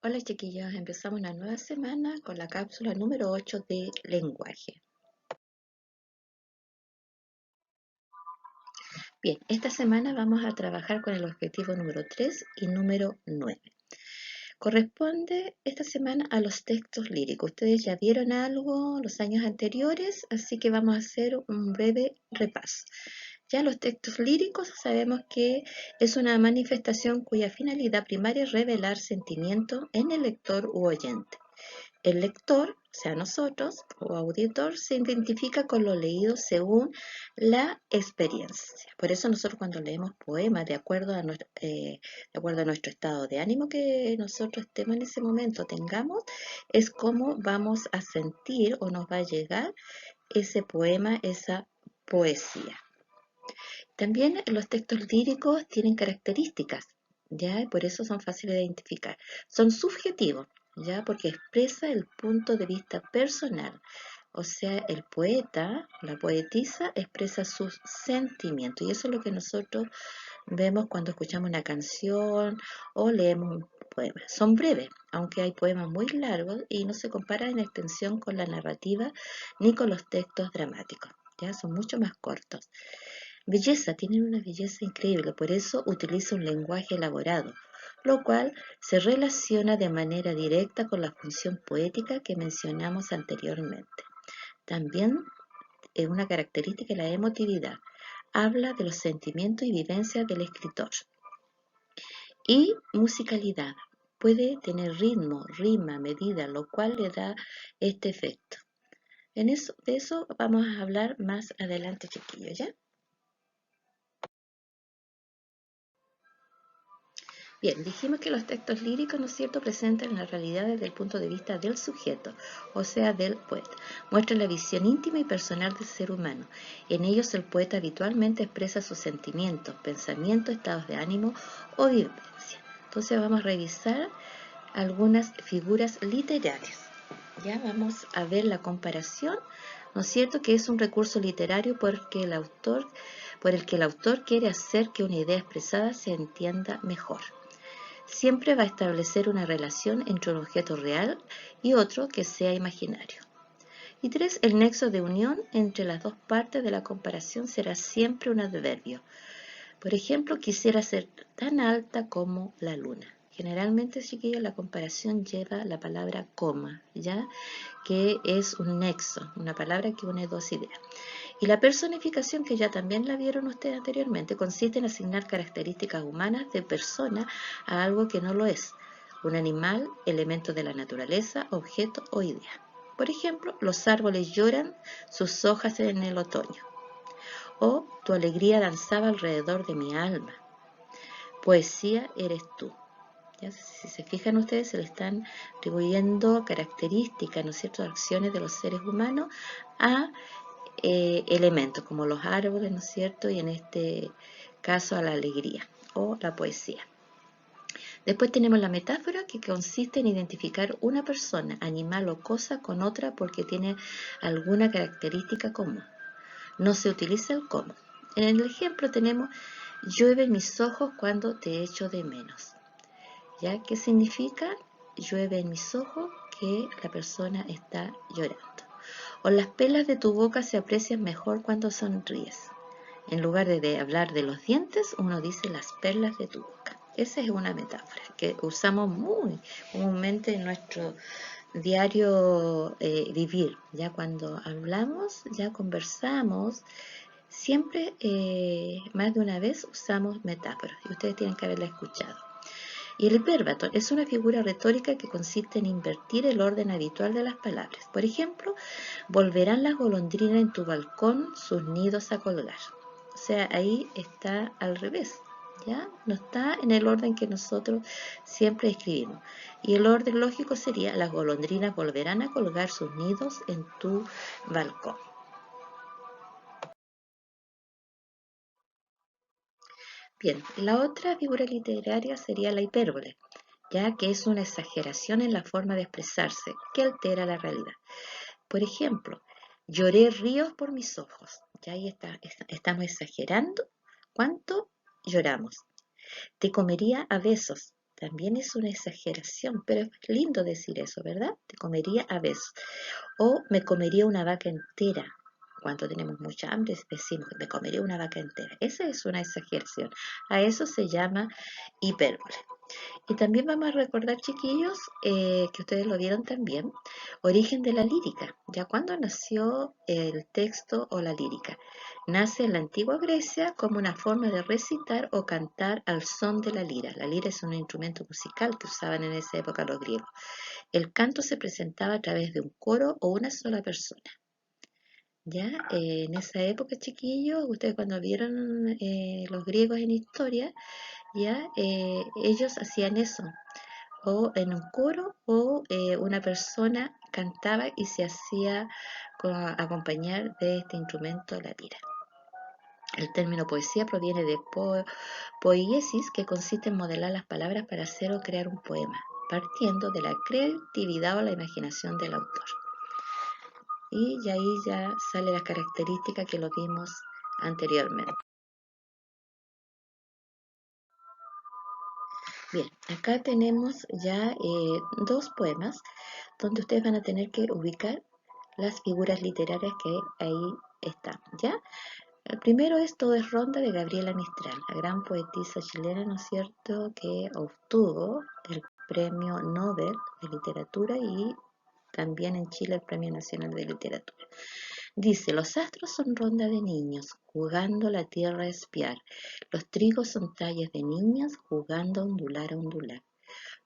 Hola chiquillos, empezamos una nueva semana con la cápsula número 8 de lenguaje. Bien, esta semana vamos a trabajar con el objetivo número 3 y número 9. Corresponde esta semana a los textos líricos. Ustedes ya vieron algo los años anteriores, así que vamos a hacer un breve repaso. Ya los textos líricos sabemos que es una manifestación cuya finalidad primaria es revelar sentimientos en el lector u oyente. El lector, o sea nosotros, o auditor, se identifica con lo leído según la experiencia. Por eso nosotros cuando leemos poemas, de acuerdo a nuestro estado de ánimo que nosotros estemos en ese momento, tengamos, es como vamos a sentir o nos va a llegar ese poema, esa poesía. También los textos líricos tienen características, ¿ya? Y por eso son fáciles de identificar. Son subjetivos, ¿ya? Porque expresa el punto de vista personal. O sea, el poeta, la poetisa, expresa sus sentimientos. Y eso es lo que nosotros vemos cuando escuchamos una canción o leemos un poema. Son breves, aunque hay poemas muy largos y no se comparan en extensión con la narrativa ni con los textos dramáticos. ¿Ya? Son mucho más cortos. Belleza, tienen una belleza increíble, por eso utiliza un lenguaje elaborado, lo cual se relaciona de manera directa con la función poética que mencionamos anteriormente. También es una característica la emotividad. Habla de los sentimientos y vivencias del escritor. Y musicalidad. Puede tener ritmo, rima, medida, lo cual le da este efecto. De eso vamos a hablar más adelante, chiquillos, ¿ya? Bien, dijimos que los textos líricos, ¿no es cierto?, presentan la realidad desde el punto de vista del sujeto, o sea, del poeta. Muestran la visión íntima y personal del ser humano. En ellos el poeta habitualmente expresa sus sentimientos, pensamientos, estados de ánimo o vivencia. Entonces vamos a revisar algunas figuras literarias. Ya vamos a ver la comparación, ¿no es cierto?, que es un recurso literario por el que el autor quiere hacer que una idea expresada se entienda mejor. Siempre va a establecer una relación entre un objeto real y otro que sea imaginario. Y 3. El nexo de unión entre las dos partes de la comparación será siempre un adverbio. Por ejemplo, quisiera ser tan alta como la luna. Generalmente, chiquillos, la comparación lleva la palabra coma, ¿ya? Que es un nexo, una palabra que une dos ideas. Y la personificación, que ya también la vieron ustedes anteriormente, consiste en asignar características humanas de persona a algo que no lo es, un animal, elemento de la naturaleza, objeto o idea. Por ejemplo, los árboles lloran sus hojas en el otoño. O tu alegría danzaba alrededor de mi alma. Poesía eres tú. ¿Ya? Si se fijan ustedes, se le están atribuyendo características, ¿no es cierto?, acciones de los seres humanos a elementos como los árboles, ¿no es cierto?, y en este caso a la alegría o la poesía. Después tenemos la metáfora, que consiste en identificar una persona, animal o cosa con otra porque tiene alguna característica común. No se utiliza el cómo. En el ejemplo tenemos: llueve en mis ojos cuando te echo de menos. ¿Ya? ¿Qué significa? Llueve en mis ojos que la persona está llorando. O las pelas de tu boca se aprecian mejor cuando sonríes. En lugar de hablar de los dientes, uno dice las perlas de tu boca. Esa es una metáfora que usamos muy comúnmente en nuestro diario vivir. Ya cuando hablamos, ya conversamos, siempre más de una vez usamos metáforas y ustedes tienen que haberla escuchado. Y el hipérbato es una figura retórica que consiste en invertir el orden habitual de las palabras. Por ejemplo, volverán las golondrinas en tu balcón sus nidos a colgar. O sea, ahí está al revés, ¿ya? No está en el orden que nosotros siempre escribimos. Y el orden lógico sería: las golondrinas volverán a colgar sus nidos en tu balcón. Bien, la otra figura literaria sería la hipérbole, ya que es una exageración en la forma de expresarse que altera la realidad. Por ejemplo, lloré ríos por mis ojos. Ya ahí estamos exagerando cuánto lloramos. Te comería a besos. también es una exageración, pero es lindo decir eso, ¿verdad? Te comería a besos. O me comería una vaca entera. Cuando tenemos mucha hambre decimos que me comería una vaca entera. Esa es una exageración. A eso se llama hipérbole. Y también vamos a recordar, chiquillos, que ustedes lo vieron también, origen de la lírica. ¿Ya cuándo nació el texto o la lírica? Nace en la antigua Grecia como una forma de recitar o cantar al son de la lira. La lira es un instrumento musical que usaban en esa época los griegos. El canto se presentaba a través de un coro o una sola persona. ¿Ya? En esa época, chiquillos, ustedes cuando vieron los griegos en historia, ya ellos hacían eso, o en un coro o una persona cantaba y se hacía acompañar de este instrumento la lira. El término poesía proviene de poiesis, que consiste en modelar las palabras para hacer o crear un poema, partiendo de la creatividad o la imaginación del autor. Y ahí ya sale las características que lo vimos anteriormente. Bien, acá tenemos ya dos poemas donde ustedes van a tener que ubicar las figuras literarias que ahí están, ¿ya? El primero es Todo es Ronda de Gabriela Mistral, la gran poetisa chilena, ¿no es cierto?, que obtuvo el Premio Nobel de Literatura y también en Chile el Premio Nacional de Literatura. Dice, los astros son ronda de niños, jugando la tierra a espiar. Los trigos son tallas de niñas, jugando a ondular a ondular.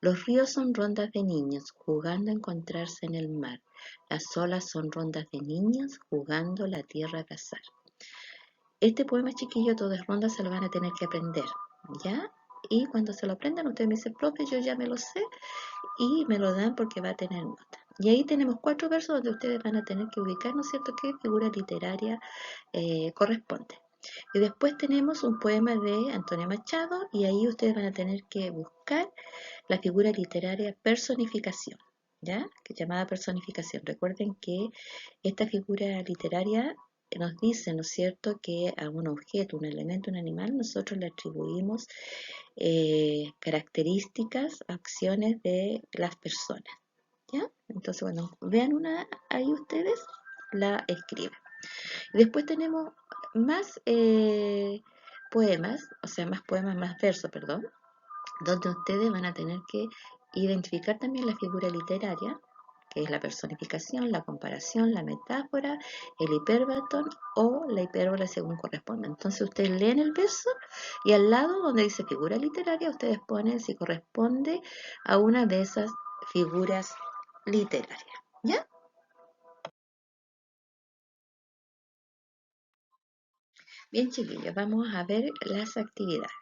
Los ríos son rondas de niños, jugando a encontrarse en el mar. Las olas son rondas de niñas, jugando la tierra a cazar. Este poema, chiquillo, todo es ronda, se lo van a tener que aprender, ¿ya? Y cuando se lo aprendan, ustedes me dicen, profe, yo ya me lo sé, y me lo dan porque va a tener nota. Y ahí tenemos 4 versos donde ustedes van a tener que ubicar, ¿no es cierto?, qué figura literaria corresponde. Y después tenemos un poema de Antonio Machado y ahí ustedes van a tener que buscar la figura literaria personificación, ¿ya? Que es llamada personificación. Recuerden que esta figura literaria nos dice, ¿no es cierto?, que a un objeto, un elemento, un animal, nosotros le atribuimos características, acciones de las personas, ¿ya? Entonces, bueno, vean una, ahí ustedes la escriben. Después tenemos más poemas, o sea, más poemas, más versos, perdón, donde ustedes van a tener que identificar también la figura literaria, que es la personificación, la comparación, la metáfora, el hiperbatón o la hipérbole según corresponda. Entonces ustedes leen el verso y al lado donde dice figura literaria, ustedes ponen si corresponde a una de esas figuras literarias. ¿Ya? Bien, chiquillos, vamos a ver las actividades.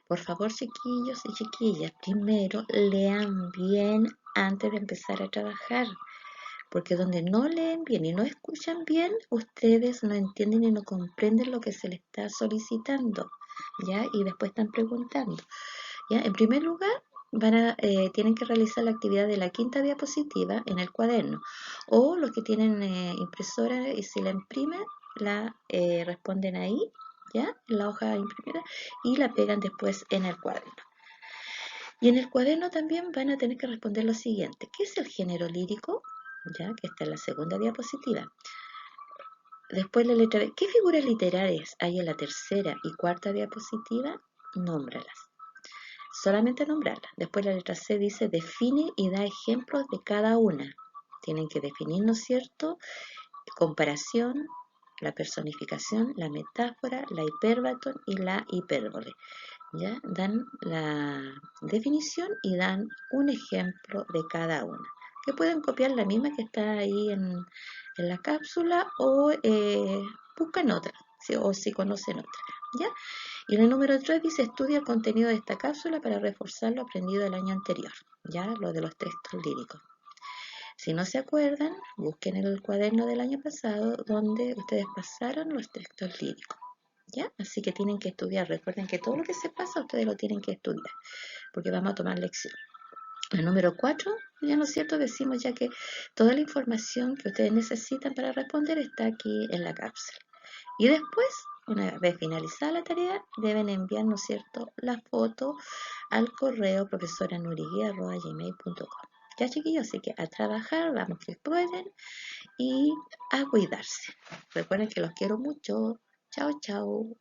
Por favor, chiquillos y chiquillas, primero lean bien antes de empezar a trabajar, porque donde no leen bien y no escuchan bien, ustedes no entienden y no comprenden lo que se les está solicitando, ¿ya? Y después están preguntando, ¿ya? En primer lugar, tienen que realizar la actividad de la quinta diapositiva en el cuaderno, o los que tienen impresora y si la imprimen, la responden ahí, ¿ya? En la hoja imprimida y la pegan después en el cuaderno. Y en el cuaderno también van a tener que responder lo siguiente. ¿Qué es el género lírico? Ya, que está en la segunda diapositiva. Después la letra B. ¿Qué figuras literarias hay en la tercera y cuarta diapositiva? Nómbralas. Solamente nombrarlas. Después la letra C dice define y da ejemplos de cada una. Tienen que definir, ¿no es cierto?, comparación, la personificación, la metáfora, la hiperbatón y la hipérbole. ¿Ya? Dan la definición y dan un ejemplo de cada una. Que pueden copiar la misma que está ahí en la cápsula o buscan otra, o si conocen otra. ¿Ya? Y en el número 3 dice estudia el contenido de esta cápsula para reforzar lo aprendido el año anterior. Ya, lo de los textos líricos. Si no se acuerdan, busquen el cuaderno del año pasado donde ustedes pasaron los textos líricos. ¿Ya? Así que tienen que estudiar. Recuerden que todo lo que se pasa ustedes lo tienen que estudiar, porque vamos a tomar lección. El número 4, ya no es cierto, decimos ya que toda la información que ustedes necesitan para responder está aquí en la cápsula. Y después una vez finalizada la tarea, deben enviar, ¿no es cierto?, la foto al correo profesoranurigui@gmail.com. Ya, chiquillos, así que a trabajar, vamos que pueden y a cuidarse. Recuerden que los quiero mucho. Chao, chao.